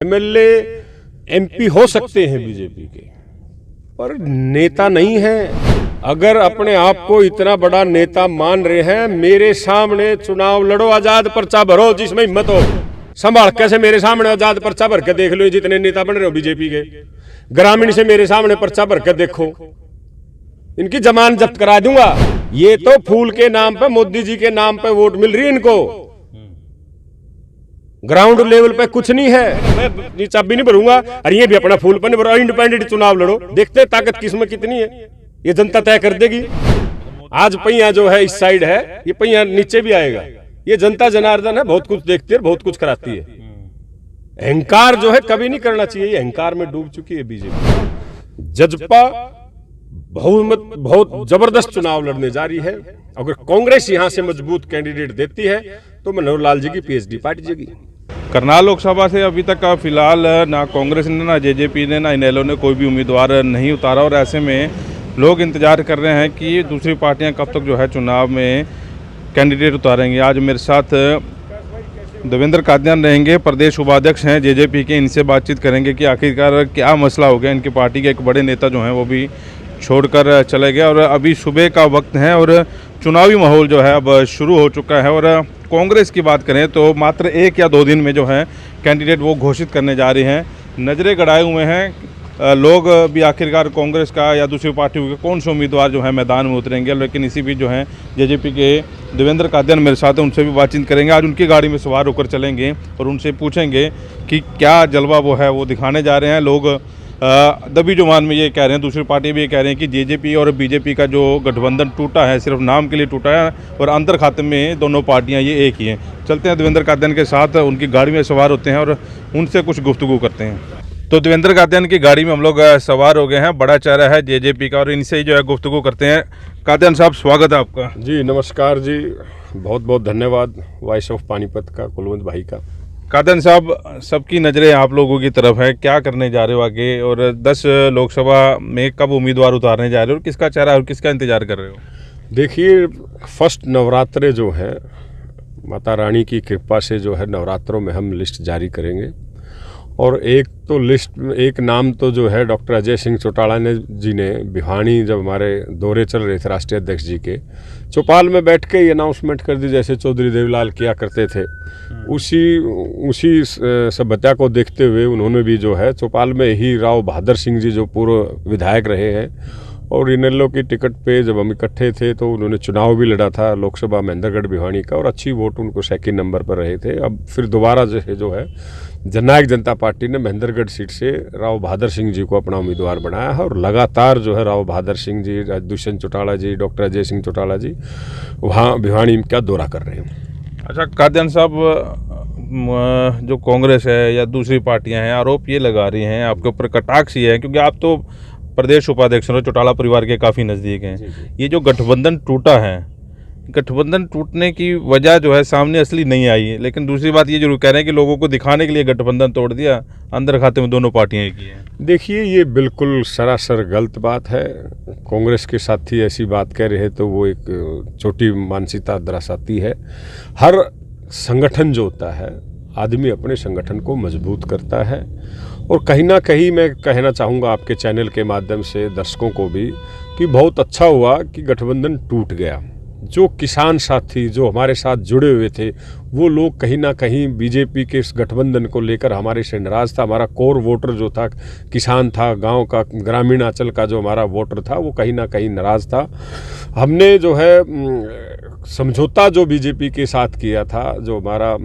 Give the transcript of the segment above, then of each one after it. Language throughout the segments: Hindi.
एमएलए एमपी हो सकते हैं बीजेपी के, पर नेता नहीं है। अगर अपने आप को इतना बड़ा नेता मान रहे हैं, मेरे सामने चुनाव लड़ो, आजाद पर्चा भरो, जिसमें हिम्मत हो। संभाल कैसे मेरे सामने आजाद पर्चा भर के देख लो, जितने नेता बन रहे हो बीजेपी के। ग्रामीण से मेरे सामने पर्चा भर के देखो, इनकी जमानत जब्त करा दूंगा। ये तो फूल के नाम पे, मोदी जी के नाम पे वोट मिल रही है इनको, ग्राउंड लेवल पे कुछ नहीं है। मैं चाबी नहीं भरूंगा, और ये भी अपना फूल पर नहीं भरो। इंडिपेंडेंट चुनाव लड़ो, देखते हैं ताकत किसमें कितनी है, ये जनता तय कर देगी। आज पहिया जो है इस साइड है, ये पहिया नीचे भी आएगा। ये जनता जनार्दन है, बहुत कुछ देखती है, बहुत कुछ कराती है। अहंकार जो है कभी नहीं करना चाहिए, ये अहंकार में डूब चुकी है बीजेपी। जजपा बहुत जबरदस्त चुनाव लड़ने जा रही है। अगर कांग्रेस यहां से मजबूत कैंडिडेट देती है तो मनोहर लाल जी की पीएचडी पार्टी जाएगी। करनाल लोकसभा से अभी तक का फिलहाल ना कांग्रेस ने, ना जेजेपी ने, ना इनेलो ने कोई भी उम्मीदवार नहीं उतारा, और ऐसे में लोग इंतजार कर रहे हैं कि दूसरी पार्टियां कब तक जो है चुनाव में कैंडिडेट उतारेंगे। आज मेरे साथ देवेंद्र कादियान रहेंगे, प्रदेश उपाध्यक्ष हैं जेजेपी के। इनसे बातचीत करेंगे कि आखिरकार क्या मसला हो गया। इनकी पार्टी के एक बड़े नेता जो हैं वो भी छोड़कर चले गए, और अभी सुबह का वक्त है और चुनावी माहौल जो है अब शुरू हो चुका है। और कांग्रेस की बात करें तो मात्र 1 या 2 दिन में जो है कैंडिडेट वो घोषित करने जा रही हैं। नज़रें गड़ाए हुए हैं लोग भी, आखिरकार कांग्रेस का या दूसरी पार्टियों के कौन से उम्मीदवार जो है मैदान में उतरेंगे। लेकिन इसी बीच जो है जेजेपी के देवेंद्र कादियान मेरे साथ हैं, उनसे भी बातचीत करेंगे। आज उनकी गाड़ी में सवार होकर चलेंगे और उनसे पूछेंगे कि क्या जलवा वो है वो दिखाने जा रहे हैं। लोग दबी जुबान में ये कह रहे हैं, दूसरी पार्टी भी ये कह रहे हैं कि जेजेपी और बीजेपी का जो गठबंधन टूटा है सिर्फ नाम के लिए टूटा है, और अंतर खाते में दोनों पार्टियां ये एक ही हैं। चलते हैं देवेंद्र कादियान के साथ, उनकी गाड़ी में सवार होते हैं और उनसे कुछ गुफ्तगू करते हैं। तो देवेंद्र कादियान की गाड़ी में हम लोग सवार हो गए हैं, बड़ा चेहरा है जेजेपी का, और इनसे जो है गुफ्तगू करते हैं। कादियान साहब, स्वागत है आपका। जी नमस्कार जी, बहुत बहुत धन्यवाद वॉइस ऑफ पानीपत का, कुलवंत भाई का। कादियान साहब, सबकी नज़रें आप लोगों की तरफ है, क्या करने जा रहे हो आगे, और 10 लोकसभा में कब उम्मीदवार उतारने जा रहे हो, और किसका चेहरा और किसका इंतजार कर रहे हो? देखिए, फर्स्ट नवरात्रे जो है माता रानी की कृपा से जो है नवरात्रों में हम लिस्ट जारी करेंगे, और एक नाम तो जो है डॉक्टर अजय सिंह चौटाला जी ने भिवानी, जब हमारे दौरे चल रहे थे राष्ट्रीय अध्यक्ष जी के, चौपाल में बैठ के ये अनाउंसमेंट कर दी, जैसे चौधरी देवीलाल किया करते थे। उसी सभ्यता को देखते हुए उन्होंने भी जो है चौपाल में ही राव बहादुर सिंह जी जो पूर्व विधायक रहे हैं, और इनेलो की टिकट पे जब हम इकट्ठे थे तो उन्होंने चुनाव भी लड़ा था लोकसभा महेंद्रगढ़ भिवानी का, और अच्छी वोट उनको 2nd नंबर पर रहे थे। अब फिर दोबारा जो है जननायक जनता पार्टी ने महेंद्रगढ़ सीट से राव बहादुर सिंह जी को अपना उम्मीदवार बनाया है, और लगातार जो है राव बहादुर सिंह जी, दुष्यंत चौटाला जी, डॉक्टर अजय सिंह चौटाला जी वहाँ भिवानी का दौरा कर रहे हैं। अच्छा कादियान साहब, जो कांग्रेस है या दूसरी पार्टियां हैं, आरोप ये लगा रही हैं आपके ऊपर, कटाक्ष ये है, क्योंकि आप तो प्रदेश उपाध्यक्ष और चौटाला परिवार के काफ़ी नज़दीक हैं। ये जो गठबंधन टूटा है, गठबंधन टूटने की वजह जो है सामने असली नहीं आई है, लेकिन दूसरी बात ये जरूर कह रहे हैं कि लोगों को दिखाने के लिए गठबंधन तोड़ दिया, अंदर खाते में दोनों पार्टियां एक ही हैं। देखिए, ये बिल्कुल सरासर गलत बात है। कांग्रेस के साथी ऐसी बात कह रहे हैं तो वो एक छोटी मानसिकता दर्शाती है। हर संगठन जो होता है, आदमी अपने संगठन को मजबूत करता है, और कहीं ना कहीं मैं कहना चाहूँगा आपके चैनल के माध्यम से दर्शकों को भी कि बहुत अच्छा हुआ कि गठबंधन टूट गया। जो किसान साथी जो हमारे साथ जुड़े हुए थे, वो लोग कहीं ना कहीं बीजेपी के इस गठबंधन को लेकर हमारे से नाराज था। हमारा कोर वोटर जो था, किसान था, गांव का, ग्रामीण अंचल का जो हमारा वोटर था, वो कहीं ना कहीं नाराज था। हमने जो है समझौता जो बीजेपी के साथ किया था, जो हमारा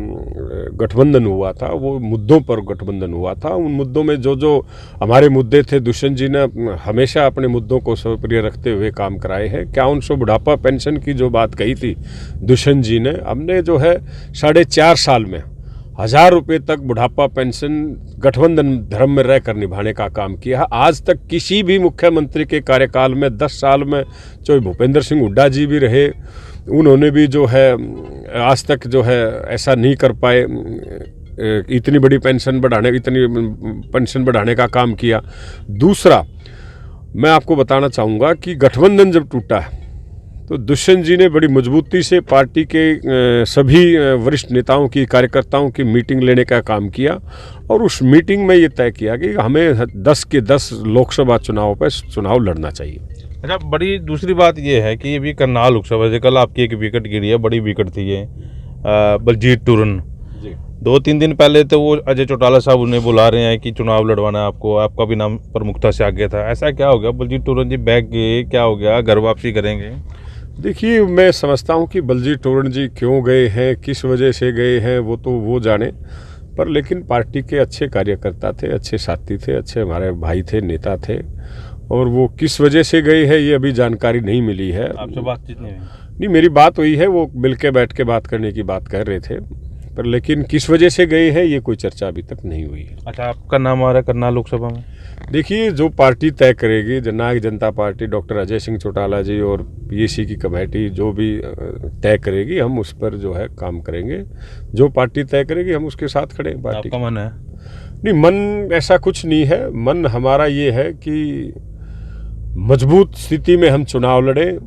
गठबंधन हुआ था, वो मुद्दों पर गठबंधन हुआ था। उन मुद्दों में जो हमारे मुद्दे थे, दुष्यंत जी ने हमेशा अपने मुद्दों को सर्वप्रिय रखते हुए काम कराए हैं। 5100 बुढ़ापा पेंशन की जो बात कही थी दुष्यंत जी ने, हमने जो है 4.5 साल में 1000 रुपये तक बुढ़ापा पेंशन गठबंधन धर्म में रहकर निभाने का काम किया है। आज तक किसी भी मुख्यमंत्री के कार्यकाल में 10 साल में, चाहे भूपेंद्र सिंह हुड्डा जी भी रहे, उन्होंने भी जो है आज तक जो है ऐसा नहीं कर पाए, इतनी पेंशन बढ़ाने का काम किया। दूसरा, मैं आपको बताना चाहूँगा कि गठबंधन जब टूटा है तो दुष्यंत जी ने बड़ी मजबूती से पार्टी के सभी वरिष्ठ नेताओं की, कार्यकर्ताओं की मीटिंग लेने का काम किया और उस मीटिंग में ये तय किया कि हमें 10 के 10 लोकसभा चुनाव पर चुनाव लड़ना चाहिए। अच्छा, बड़ी दूसरी बात ये है कि अभी करनाल लोकसभा से कल आपकी एक विकेट गिरी है, बड़ी विकेट थी ये, बलजीत टूरन जी। 2-3 दिन पहले तो वो अजय चौटाला साहब उन्हें बुला रहे हैं कि चुनाव लड़वाना है आपको, आपका भी नाम प्रमुखता से आ गया था। ऐसा क्या हो गया, बलजीत टूरन जी बैक गए, क्या हो गया, घर वापसी करेंगे? देखिए, मैं समझता हूँ कि बलजीत टूरन जी क्यों गए हैं, किस वजह से गए हैं, वो तो वो जाने, पर लेकिन पार्टी के अच्छे कार्यकर्ता थे, अच्छे साथी थे, अच्छे हमारे भाई थे, नेता थे, और वो किस वजह से गए हैं ये अभी जानकारी नहीं मिली है। आपसे बातचीत नहीं हुई? नहीं, मेरी बात हुई है, वो मिल के बैठ के बात करने की बात कर रहे थे, पर लेकिन किस वजह से गए हैं ये कोई चर्चा अभी तक नहीं हुई है। अच्छा, आपका नाम आ रहा है करनाल लोकसभा में? देखिए, जो पार्टी तय करेगी, जननायक जनता पार्टी, डॉक्टर अजय सिंह चौटाला जी और पीएसी की कमेटी जो भी तय करेगी, हम उस पर जो है काम करेंगे। जो पार्टी तय करेगी हम उसके साथ खड़े हैं। पार्टी आपका मन है? नहीं, मन ऐसा कुछ नहीं है। मन हमारा ये है कि मजबूत स्थिति में हम चुनाव लड़ें।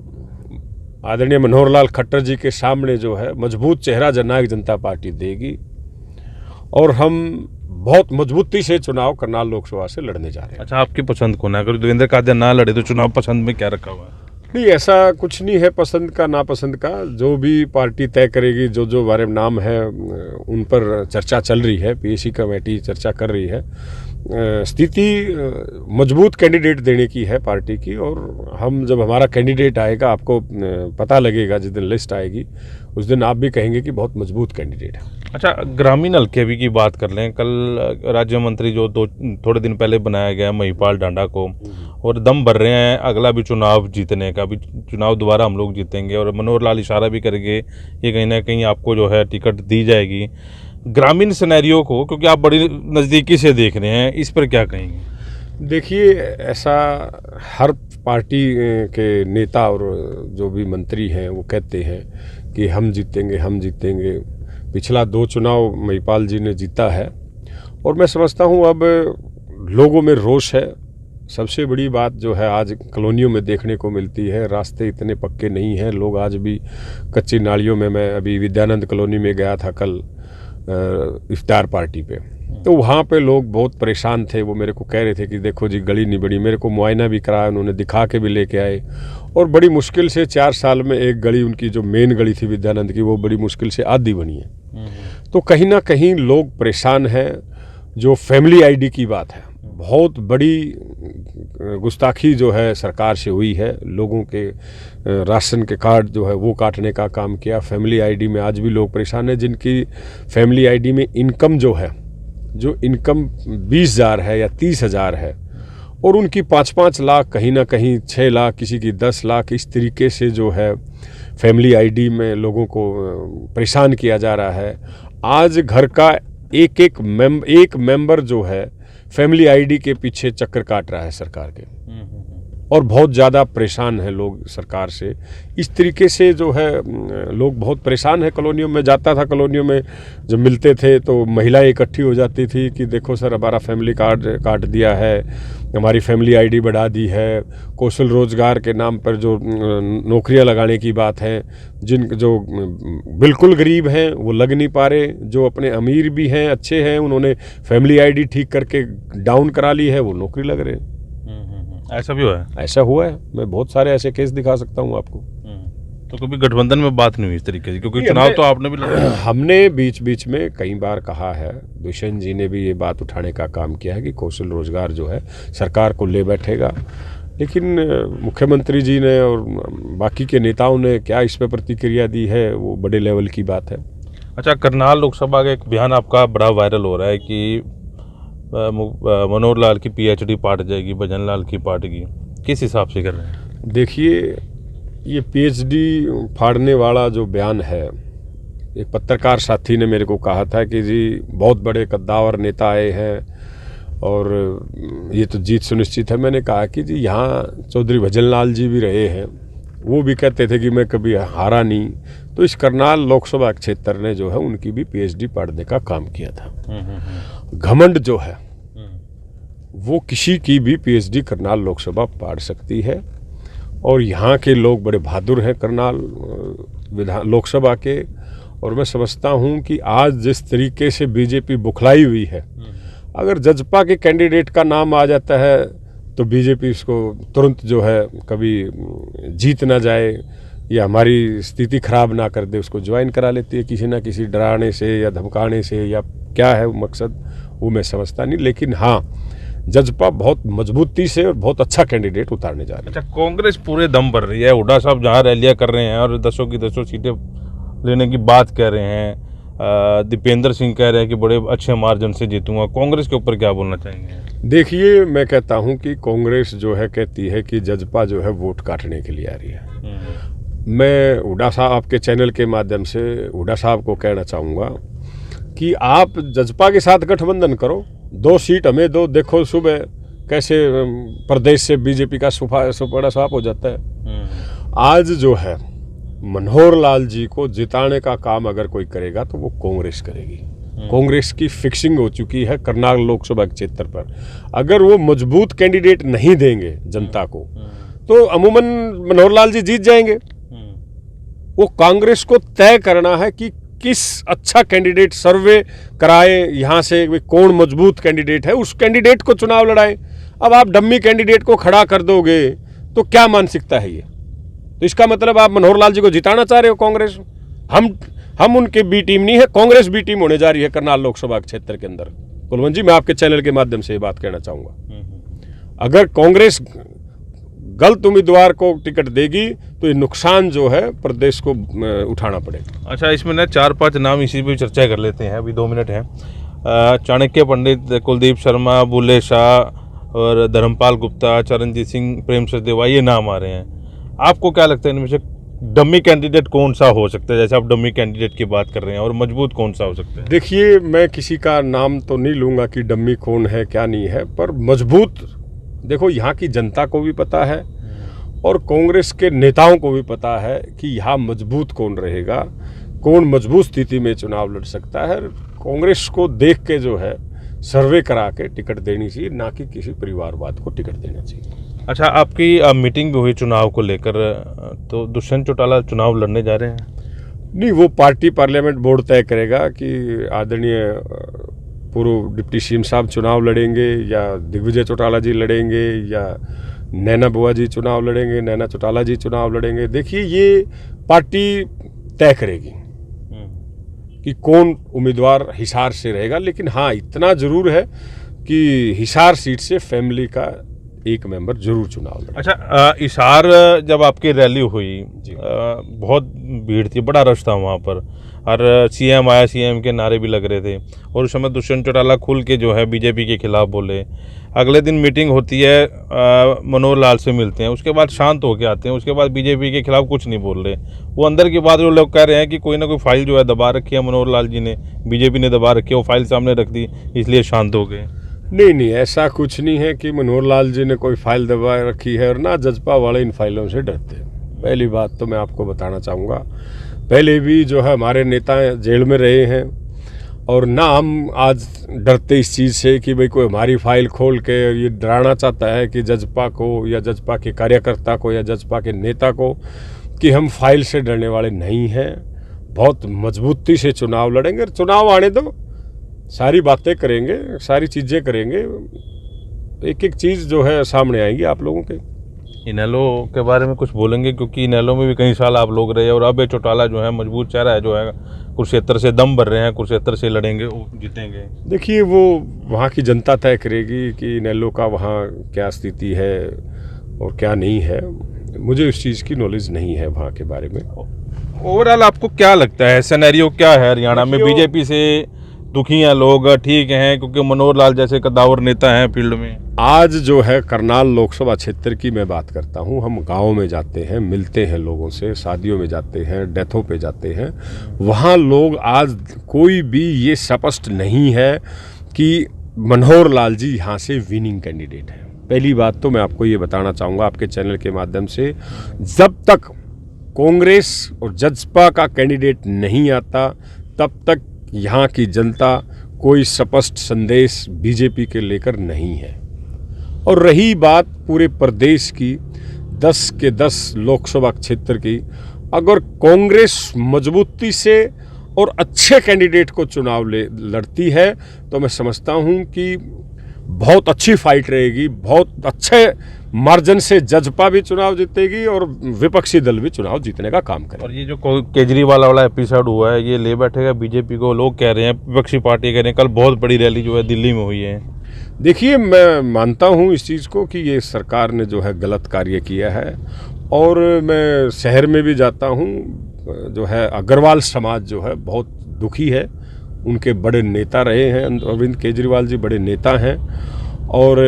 आदरणीय मनोहर लाल खट्टर जी के सामने जो है मजबूत चेहरा जननायक जनता पार्टी देगी और हम बहुत मजबूती से चुनाव करनाल लोकसभा से लड़ने जा रहे हैं। अच्छा, आपकी पसंद कौन है? अगर देवेंद्र कादिया ना लड़े तो चुनाव पसंद में क्या रखा हुआ है? नहीं, ऐसा कुछ नहीं है पसंद का नापसंद का। जो भी पार्टी तय करेगी, जो जो हमारे नाम है उन पर चर्चा चल रही है, पीएसी कमेटी चर्चा कर रही है। स्थिति मजबूत कैंडिडेट देने की है पार्टी की, और हम जब हमारा कैंडिडेट आएगा, आपको पता लगेगा जिस दिन लिस्ट आएगी, उस दिन आप भी कहेंगे कि बहुत मजबूत कैंडिडेट है। अच्छा, ग्रामीण हल्के भी की बात कर लें। कल राज्य मंत्री जो थोड़े दिन पहले बनाया गया महिपाल डांडा को, और दम भर रहे हैं अगला भी चुनाव जीतने का, भी चुनाव दोबारा हम लोग जीतेंगे, और मनोहर लाल इशारा भी करेंगे ये कहीं ना कहीं आपको जो है टिकट दी जाएगी। ग्रामीण सिनेरियो को, क्योंकि आप बड़ी नज़दीकी से देख रहे हैं, इस पर क्या कहेंगे? देखिए, ऐसा हर पार्टी के नेता और जो भी मंत्री हैं वो कहते हैं कि हम जीतेंगे, हम जीतेंगे। पिछला 2 चुनाव महिपाल जी ने जीता है, और मैं समझता हूँ अब लोगों में रोष है। सबसे बड़ी बात जो है आज कॉलोनियों में देखने को मिलती है, रास्ते इतने पक्के नहीं हैं, लोग आज भी कच्ची नालियों में। मैं अभी विद्यानंद कॉलोनी में गया था कल इफ्तार पार्टी पे, तो वहाँ पे लोग बहुत परेशान थे। वो मेरे को कह रहे थे कि देखो जी, गली नहीं बड़ी। मेरे को मुआयना भी कराया उन्होंने, दिखा के भी लेके आए, और बड़ी मुश्किल से 4 साल में एक गली, उनकी जो मेन गली थी विद्यानंद की, वो बड़ी मुश्किल से आधी बनी है। तो कहीं ना कहीं लोग परेशान हैं। जो फैमिली आईडी की बात है, बहुत बड़ी गुस्ताखी जो है सरकार से हुई है। लोगों के राशन के कार्ड जो है वो काटने का काम किया। फैमिली आईडी में आज भी लोग परेशान हैं, जिनकी फैमिली आईडी में इनकम जो है, जो इनकम 20,000 है या 30,000 है, और उनकी 5-5 लाख, कहीं ना कहीं 6 लाख, किसी की 10 लाख, इस तरीके से जो है फैमिली आईडी में लोगों को परेशान किया जा रहा है। आज घर का एक मेंबर जो है फैमिली आईडी के पीछे चक्कर काट रहा है सरकार के, और बहुत ज़्यादा परेशान है लोग सरकार से। इस तरीके से जो है लोग बहुत परेशान है। कॉलोनियों में जाता था, कॉलोनियों में जब मिलते थे तो महिलाएं इकट्ठी हो जाती थी कि देखो सर, हमारा फैमिली कार्ड काट दिया है, हमारी फैमिली आईडी बढ़ा दी है। कौशल रोजगार के नाम पर जो नौकरियां लगाने की बात है, जो बिल्कुल गरीब हैं वो लग नहीं पा रहे, जो अपने अमीर भी हैं, अच्छे हैं, उन्होंने फैमिली आईडी ठीक करके डाउन करा ली है, वो नौकरी लग रहे हैं। ऐसा भी हुआ है? ऐसा हुआ है, मैं बहुत सारे ऐसे केस दिखा सकता हूँ आपको। तो कभी गठबंधन में बात नहीं हुई इस तरीके से? क्योंकि चुनाव तो आपने भी लड़ा। हमने बीच बीच में कई बार कहा है, दुष्यंत जी ने भी ये बात उठाने का काम किया है कि कौशल रोजगार जो है सरकार को ले बैठेगा, लेकिन मुख्यमंत्री जी ने और बाकी के नेताओं ने क्या इस पर प्रतिक्रिया दी है, वो बड़े लेवल की बात है। अच्छा, करनाल लोकसभा का एक बयान आपका बड़ा वायरल हो रहा है कि मनोहर लाल की पीएचडी पाट जाएगी, भजन लाल की पाटेगी। किस हिसाब से कर रहे हैं? देखिए, ये पीएचडी फाड़ने वाला जो बयान है, एक पत्रकार साथी ने मेरे को कहा था कि जी बहुत बड़े कद्दावर नेता आए हैं और ये तो जीत सुनिश्चित है। मैंने कहा कि जी यहाँ चौधरी भजन लाल जी भी रहे हैं, वो भी कहते थे कि मैं कभी हारा नहीं। तो इस करनाल लोकसभा क्षेत्र ने जो है उनकी भी पीएचडी पाड़ने का काम किया था। घमंड जो है वो किसी की भी पीएचडी करनाल लोकसभा पाड़ सकती है। और यहाँ के लोग बड़े बहादुर हैं करनाल लोकसभा के। और मैं समझता हूँ कि आज जिस तरीके से बीजेपी बुखलाई हुई है, अगर जजपा के कैंडिडेट का नाम आ जाता है तो बीजेपी इसको तुरंत जो है कभी जीत ना जाए या हमारी स्थिति खराब ना कर दे, उसको ज्वाइन करा लेती है किसी ना किसी डराने से या धमकाने से, या क्या है वो मकसद वो मैं समझता नहीं। लेकिन हाँ, जजपा बहुत मजबूती से और बहुत अच्छा कैंडिडेट उतारने जा रही है। अच्छा, कांग्रेस पूरे दम पर रही है। हुड्डा साहब जहाँ रैलियाँ कर रहे हैं और 10 की 10 सीटें लेने की बात कह रहे हैं, दीपेंद्र सिंह कह रहे हैं कि बड़े अच्छे मार्जिन से जीतूंगा। कांग्रेस के ऊपर क्या बोलना चाहेंगे? देखिए, मैं कहता हूं कि कांग्रेस जो है कहती है कि जजपा जो है वोट काटने के लिए आ रही है। मैं हुड्डा साहब आपके चैनल के माध्यम से हुड्डा साहब को कहना चाहूँगा कि आप जजपा के साथ गठबंधन करो, 2 सीट हमें दो, देखो सुबह कैसे प्रदेश से बीजेपी का सुपड़ा साफ हो जाता है। आज जो है मनोहर लाल जी को जिताने का काम अगर कोई करेगा तो वो कांग्रेस करेगी। कांग्रेस की फिक्सिंग हो चुकी है करनाल लोकसभा क्षेत्र पर। अगर वो मजबूत कैंडिडेट नहीं देंगे जनता को तो अमूमन मनोहर लाल जी जीत जाएंगे। वो कांग्रेस को तय करना है कि किस अच्छा कैंडिडेट सर्वे कराए, यहाँ से कौन मजबूत कैंडिडेट है, उस कैंडिडेट को चुनाव लड़ाए। अब आप डम्मी कैंडिडेट को खड़ा कर दोगे तो क्या मानसिकता है ये? तो इसका मतलब आप मनोहर लाल जी को जिताना चाह रहे हो कांग्रेस। हम उनके बी टीम नहीं है, कांग्रेस बी टीम होने जा रही है करनाल लोकसभा क्षेत्र के अंदर। कुलवंत जी, मैं आपके चैनल के माध्यम से ये बात कहना चाहूँगा, अगर कांग्रेस गलत उम्मीदवार को टिकट देगी तो ये नुकसान जो है प्रदेश को उठाना पड़ेगा। अच्छा, इसमें ना 4-5 नाम इसी पे चर्चा कर लेते हैं, अभी 2 मिनट हैं। चाणक्य पंडित, कुलदीप शर्मा, बुल्ले शाह और धर्मपाल गुप्ता, चरणजीत सिंह, प्रेम सचदेवा, ये नाम आ रहे हैं। आपको क्या लगता है इनमें से डमी कैंडिडेट कौन सा हो सकता है? जैसे आप डमी कैंडिडेट की बात कर रहे हैं, और मजबूत कौन सा हो सकता है? देखिए, मैं किसी का नाम तो नहीं लूँगा कि डमी कौन है क्या नहीं है, पर मजबूत देखो यहाँ की जनता को भी पता है और कांग्रेस के नेताओं को भी पता है कि यहाँ मजबूत कौन रहेगा, कौन मजबूत स्थिति में चुनाव लड़ सकता है। कांग्रेस को देख के जो है सर्वे करा के टिकट देनी चाहिए, ना कि किसी परिवारवाद को टिकट देना चाहिए। अच्छा, आपकी मीटिंग भी हुई चुनाव को लेकर, तो दुष्यंत चौटाला चुनाव लड़ने जा रहे हैं? नहीं, वो पार्टी पार्लियामेंट बोर्ड तय करेगा कि आदरणीय पूर्व डिप्टी सीएम साहब चुनाव लड़ेंगे या दिग्विजय चौटाला जी लड़ेंगे या नैना बुआ जी चुनाव लड़ेंगे, नैना चौटाला जी चुनाव लड़ेंगे। देखिए, ये पार्टी तय करेगी कि कौन उम्मीदवार हिसार से रहेगा। लेकिन हाँ, इतना जरूर है कि हिसार सीट से फैमिली का एक मेंबर जरूर चुनाव लड़े। अच्छा, हिसार जब आपकी रैली हुई, बहुत भीड़ थी, बड़ा रश था वहाँ पर, और सीएम आया, सीएम के नारे भी लग रहे थे, और उस समय दुष्यंत चौटाला खुल के जो है बीजेपी के खिलाफ बोले। अगले दिन मीटिंग होती है, मनोहर लाल से मिलते हैं, उसके बाद शांत होके आते हैं, उसके बाद बीजेपी के खिलाफ कुछ नहीं बोल रहे। वो अंदर की बात जो लोग कह रहे हैं कि कोई ना कोई फाइल जो है दबा रखी है मनोहर लाल जी ने, बीजेपी ने दबा रखी है, वो फाइल सामने रख दी इसलिए शांत हो गए। नहीं, ऐसा कुछ नहीं है कि मनोहर लाल जी ने कोई फाइल दबा रखी है, और ना जजपा वाले इन फाइलों से डरते। पहली बात तो मैं आपको बताना चाहूँगा, पहले भी जो है हमारे नेता जेल में रहे हैं, और ना हम आज डरते इस चीज़ से कि भाई कोई हमारी फाइल खोल के ये डराना चाहता है कि जजपा को या जजपा के कार्यकर्ता को या जजपा के नेता को, कि हम फाइल से डरने वाले नहीं हैं। बहुत मजबूती से चुनाव लड़ेंगे, और चुनाव आने दो, सारी बातें करेंगे, सारी चीज़ें करेंगे, एक एक चीज़ जो है सामने आएगी आप लोगों के। इनेलो के बारे में कुछ बोलेंगे, क्योंकि इनेलो में भी कई साल आप लोग रहे, और अब ये चौटाला जो है मजबूत चेहरा है, जो है कुरुक्षेत्र से दम भर रहे हैं, कुरुक्षेत्र से लड़ेंगे, जीतेंगे। देखिए, वो वहाँ की जनता तय करेगी कि इनेलो का वहाँ क्या स्थिति है और क्या नहीं है। मुझे उस चीज़ की नॉलेज नहीं है वहाँ के बारे में। ओवरऑल आपको क्या लगता है, सिनेरियो क्या है हरियाणा में? बीजेपी से दुखी हैं लोग, ठीक हैं, क्योंकि मनोहर लाल जैसे कद्दावर नेता हैं फील्ड में। आज जो है करनाल लोकसभा क्षेत्र की मैं बात करता हूँ, हम गाँव में जाते हैं, मिलते हैं लोगों से, शादियों में जाते हैं, डेथों पे जाते हैं, वहाँ लोग आज कोई भी ये स्पष्ट नहीं है कि मनोहर लाल जी यहाँ से विनिंग कैंडिडेट है। पहली बात तो मैं आपको ये बताना चाहूँगा आपके चैनल के माध्यम से, जब तक कांग्रेस और जजपा का कैंडिडेट नहीं आता तब तक यहाँ की जनता कोई स्पष्ट संदेश बीजेपी के लेकर नहीं है। और रही बात पूरे प्रदेश की, 10 के 10 लोकसभा क्षेत्र की अगर कांग्रेस मजबूती से और अच्छे कैंडिडेट को चुनाव लड़ती है तो मैं समझता हूं कि बहुत अच्छी फाइट रहेगी, बहुत अच्छे मार्जिन से जजपा भी चुनाव जीतेगी और विपक्षी दल भी चुनाव जीतने का काम करेगा। और ये जो केजरीवाल वाला एपिसोड हुआ है ये ले बैठेगा बीजेपी को, लोग कह रहे हैं, विपक्षी पार्टी कह रहे हैं, कल बहुत बड़ी रैली जो है दिल्ली में हुई है। देखिए, मैं मानता हूं इस चीज़ को कि ये सरकार ने जो है गलत कार्य किया है और मैं शहर में भी जाता हूं, जो है अग्रवाल समाज जो है बहुत दुखी है। उनके बड़े नेता रहे हैं, अरविंद केजरीवाल जी बड़े नेता हैं और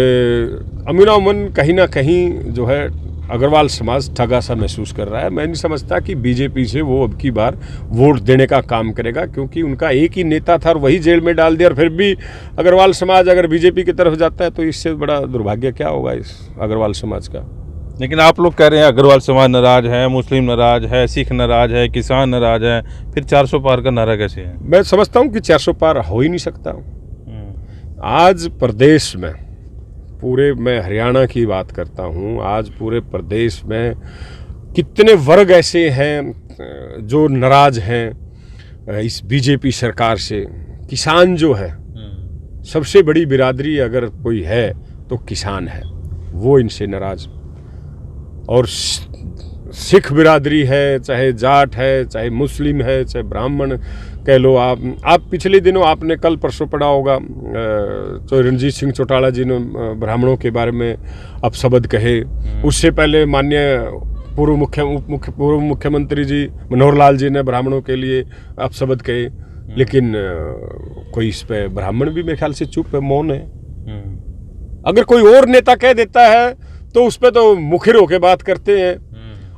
अमीनामन कहीं ना कहीं जो है अग्रवाल समाज ठगा सा महसूस कर रहा है। मैं नहीं समझता कि बीजेपी से वो अब की बार वोट देने का काम करेगा, क्योंकि उनका एक ही नेता था और वही जेल में डाल दिया और फिर भी अग्रवाल समाज अगर बीजेपी की तरफ जाता है तो इससे बड़ा दुर्भाग्य क्या होगा इस अग्रवाल समाज का। लेकिन आप लोग कह रहे हैं अग्रवाल समाज नाराज है, मुस्लिम नाराज है, सिख नाराज है, किसान नाराज है, फिर 400 पार का नारा कैसे है? मैं समझता हूँ कि 400 पार हो ही नहीं सकता। आज प्रदेश में पूरे, मैं हरियाणा की बात करता हूँ, आज पूरे प्रदेश में कितने वर्ग ऐसे हैं जो नाराज हैं इस बीजेपी सरकार से। किसान जो है, सबसे बड़ी बिरादरी अगर कोई है तो किसान है, वो इनसे नाराज। और सिख बिरादरी है, चाहे जाट है, चाहे मुस्लिम है, चाहे ब्राह्मण कह लो। आप पिछले दिनों आपने कल परसों पढ़ा होगा तो रणजीत सिंह चौटाला जी ने ब्राह्मणों के बारे में अपशब्द कहे। उससे पहले माननीय पूर्व मुख्यमंत्री जी मनोहर लाल जी ने ब्राह्मणों के लिए अपशब्द कहे, लेकिन कोई इस पे ब्राह्मण भी मेरे ख्याल से चुप है, मौन है। अगर कोई और नेता कह देता है तो उस पर तो मुखर होकर बात करते हैं।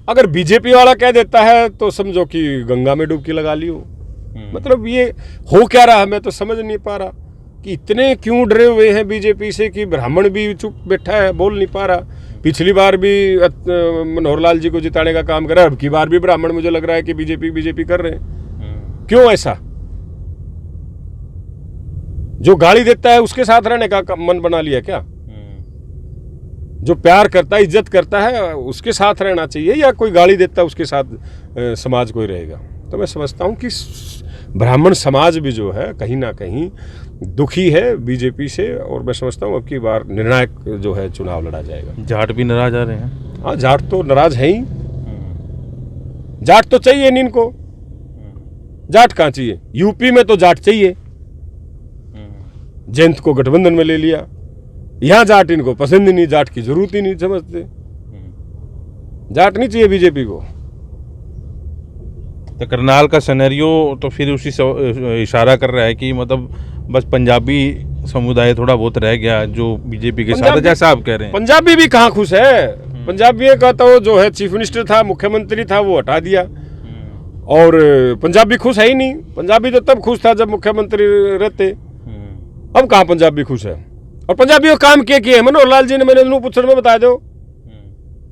अगर बीजेपी वाला कह देता है तो समझो कि गंगा में डुबकी लगा लियो। मतलब ये हो क्या रहा है, मैं तो समझ नहीं पा रहा कि इतने क्यों डरे हुए हैं बीजेपी से कि ब्राह्मण भी चुप बैठा है, बोल नहीं पा रहा। पिछली बार भी मनोहर लाल जी को जिताने का काम करा, अब की बार भी ब्राह्मण मुझे लग रहा है कि बीजेपी कर रहे हैं। क्यों ऐसा? जो गाली देता है उसके साथ रहने का मन बना लिया क्या? जो प्यार करता है, इज्जत करता है, उसके साथ रहना चाहिए, या कोई गाली देता है उसके साथ समाज कोई रहेगा? तो मैं समझता हूँ कि ब्राह्मण समाज भी जो है कहीं ना कहीं दुखी है बीजेपी से, और मैं समझता हूँ अब की बार निर्णायक जो है चुनाव लड़ा जाएगा। जाट भी नाराज आ रहे हैं। हाँ, जाट तो नाराज है ही। जाट तो चाहिए नहीं इनको। जाट कहाँ चाहिए? यूपी में तो जाट चाहिए, जयंत को गठबंधन में ले लिया। यहाँ जाट इनको पसंद ही नहीं, जाट की जरूरत ही नहीं समझते। जाट नहीं चाहिए बीजेपी को। तो करनाल का सिनेरियो तो फिर उसी से इशारा कर रहा है कि मतलब बस पंजाबी समुदाय थोड़ा बहुत रह गया जो बीजेपी के साथ है, जैसा आप कह रहे हैं। पंजाबी भी कहाँ खुश है? पंजाबी का तो जो है चीफ मिनिस्टर था, मुख्यमंत्री था, वो हटा दिया और पंजाबी खुश है ही नहीं। पंजाबी तो तब खुश था जब मुख्यमंत्री रहते, अब कहाँ पंजाबी खुश है? और पंजाबी को काम क्या किए? मनोहर लाल जी ने, मैंने नू पूछने में बता दो,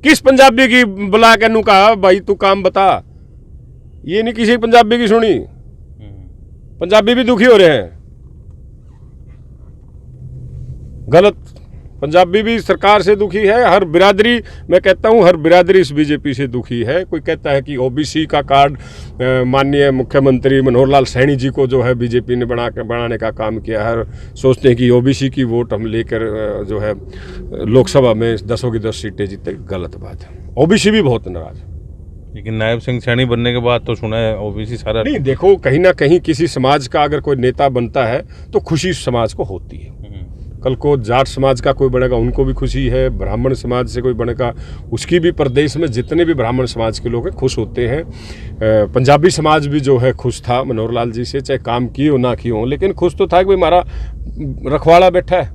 किस पंजाबी की बुला के नू कहा भाई तू काम बता? ये नहीं किसी पंजाबी की सुनी। पंजाबी भी दुखी हो रहे हैं। गलत। पंजाबी भी सरकार से दुखी है। हर बिरादरी, मैं कहता हूं हर बिरादरी इस बीजेपी से दुखी है। कोई कहता है कि ओबीसी का कार्ड माननीय मुख्यमंत्री मनोहर लाल सैनी जी को जो है बीजेपी ने बनाने का काम किया है। सोचते हैं कि ओबीसी की वोट हम लेकर जो है लोकसभा में 10 की 10 सीटें जीते। गलत बात है। ओबीसी भी बहुत नाराज है। लेकिन नायब सिंह सैनी बनने के बाद तो सुना है ओबीसी सारा नहीं। देखो, कहीं ना कहीं किसी समाज का अगर कोई नेता बनता है तो खुशी समाज को होती है। कल को जाट समाज का कोई बनेगा, उनको भी खुशी है। ब्राह्मण समाज से कोई बनेगा, उसकी भी। प्रदेश में जितने भी ब्राह्मण समाज के लोग हैं खुश होते हैं। पंजाबी समाज भी जो है खुश था मनोहर लाल जी से, चाहे काम किए हो ना किए हो, लेकिन खुश तो था कि भाई हमारा रखवाड़ा बैठा है,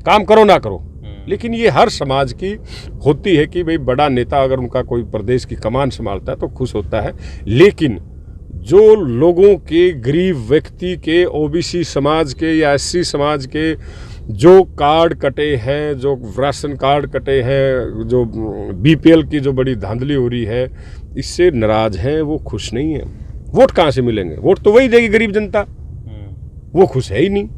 काम करो ना करो। लेकिन ये हर समाज की होती है कि भाई बड़ा नेता अगर उनका कोई प्रदेश की कमान संभालता है तो खुश होता है। लेकिन जो लोगों के, गरीब व्यक्ति के, ओबीसी समाज के या एससी समाज के जो कार्ड कटे हैं, जो राशन कार्ड कटे हैं, जो बीपीएल की जो बड़ी धांधली हो रही है, इससे नाराज हैं, वो खुश नहीं है। वोट कहाँ से मिलेंगे? वोट तो वही देगी गरीब जनता, वो खुश है ही नहीं।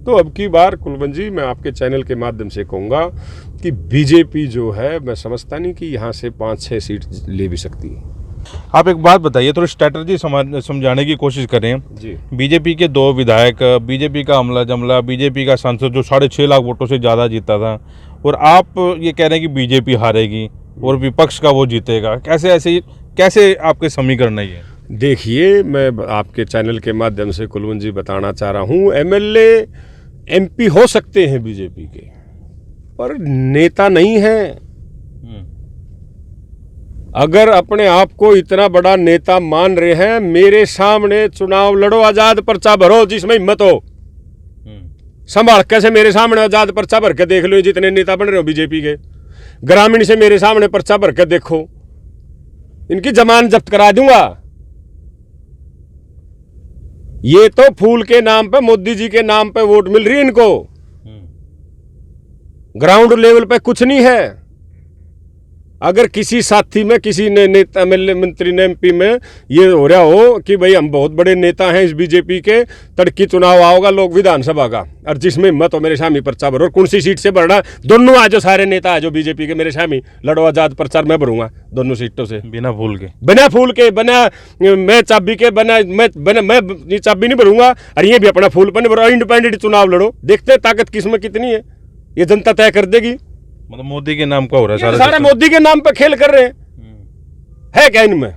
तो अब की बार कुलवंत जी मैं आपके चैनल के माध्यम से कहूँगा कि बीजेपी जो है, मैं समझता नहीं कि यहाँ से 5-6 सीट ले भी सकती है। आप एक बात बताइए, थोड़ी स्ट्रैटेजी समझाने की कोशिश करें जी। बीजेपी के 2 विधायक, बीजेपी का अमला जमला, बीजेपी का सांसद जो 6.5 लाख वोटों से ज़्यादा जीता था, और आप ये कह रहे हैं कि बीजेपी हारेगी और विपक्ष का वो जीतेगा। कैसे आपके समीकरण है ये? देखिए, मैं आपके चैनल के माध्यम से कुलवंत जी बताना चाह रहा हूँ, एमएलए एमपी हो सकते हैं बीजेपी के, पर नेता नहीं है। अगर अपने आप को इतना बड़ा नेता मान रहे हैं, मेरे सामने चुनाव लड़ो, आजाद पर्चा भरो, जिसमें हिम्मत हो। संभाल कैसे मेरे सामने आजाद पर्चा भर के देख लो, जितने नेता बन रहे हो बीजेपी के। ग्रामीण से मेरे सामने पर्चा भर के देखो, इनकी जमानत जब्त करा दूंगा। ये तो फूल के नाम पे, मोदी जी के नाम पे वोट मिल रही है इनको, ग्राउंड लेवल पे कुछ नहीं है। अगर किसी साथी में, किसी ने नेता, एमएलए, मंत्री ने, एमपी में ये हो रहा हो कि भाई हम बहुत बड़े नेता हैं इस बीजेपी के, तड़की चुनाव आओगा लोग विधानसभा का, और जिसमें हिम्मत हो मेरे सामने पर्चा भरो। और कौन सी सीट से भरना? दोनों आ जो सारे नेता है जो बीजेपी के, मेरे सामने लड़ो, आजाद प्रचार मैं भरूंगा दोनों सीटों से, बिना फूल के, बिना मैं चाबी के, मैं चाबी नहीं भरूंगा, और ये भी अपना फूल पर नहीं भरो। इंडिपेंडेंट चुनाव लड़ो, देखते हैं ताकत किसमें कितनी है, ये जनता तय कर देगी। मतलब मोदी के नाम का हो रहा है सारा मोदी के नाम पे खेल कर रहे हैं, है क्या इनमें?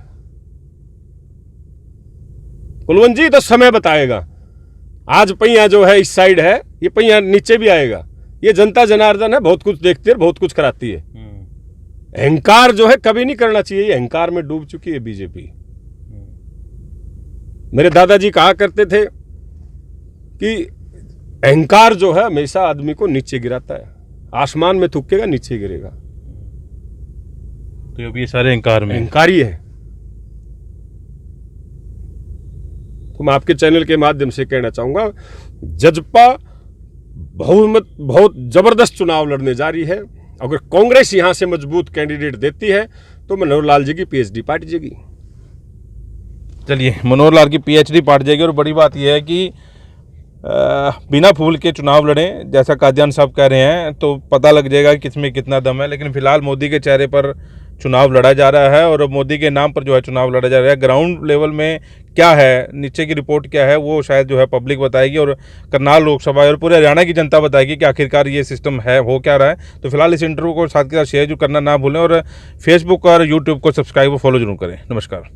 कुलवंत जी तो समय बताएगा। आज पहिया जो है इस साइड है, ये पहिया नीचे भी आएगा। ये जनता जनार्दन है, बहुत कुछ देखती है, बहुत कुछ कराती है। अहंकार जो है कभी नहीं करना चाहिए, ये अहंकार में डूब चुकी है बीजेपी। मेरे दादाजी कहा करते थे कि अहंकार जो है हमेशा आदमी को नीचे गिराता है, आसमान में थूकेगा नीचे गिरेगा। तो अब ये सारे अहंकारी है। तो मैं आपके चैनल के माध्यम से कहना चाहूंगा, जजपा बहुत जबरदस्त चुनाव लड़ने जा रही है। अगर कांग्रेस यहां से मजबूत कैंडिडेट देती है तो मनोहर लाल जी की पीएचडी पार्ट जाएगी। चलिए, मनोहर लाल की पीएचडी पार्ट जाएगी। और बड़ी बात यह है कि बिना फूल के चुनाव लड़ें, जैसा कादियान साहब कह रहे हैं, तो पता लग जाएगा कि किसमें कितना दम है। लेकिन फिलहाल मोदी के चेहरे पर चुनाव लड़ा जा रहा है और मोदी के नाम पर जो है चुनाव लड़ा जा रहा है। ग्राउंड लेवल में क्या है, नीचे की रिपोर्ट क्या है, वो शायद जो है पब्लिक बताएगी, और करनाल लोकसभा और पूरे हरियाणा की जनता बताएगी कि आखिरकार ये सिस्टम है, हो क्या रहा है। तो फिलहाल इस इंटरव्यू को साथ के साथ शेयर जो करना ना भूलें, और फेसबुक और यूट्यूब को सब्सक्राइब और फॉलो जरूर करें। नमस्कार।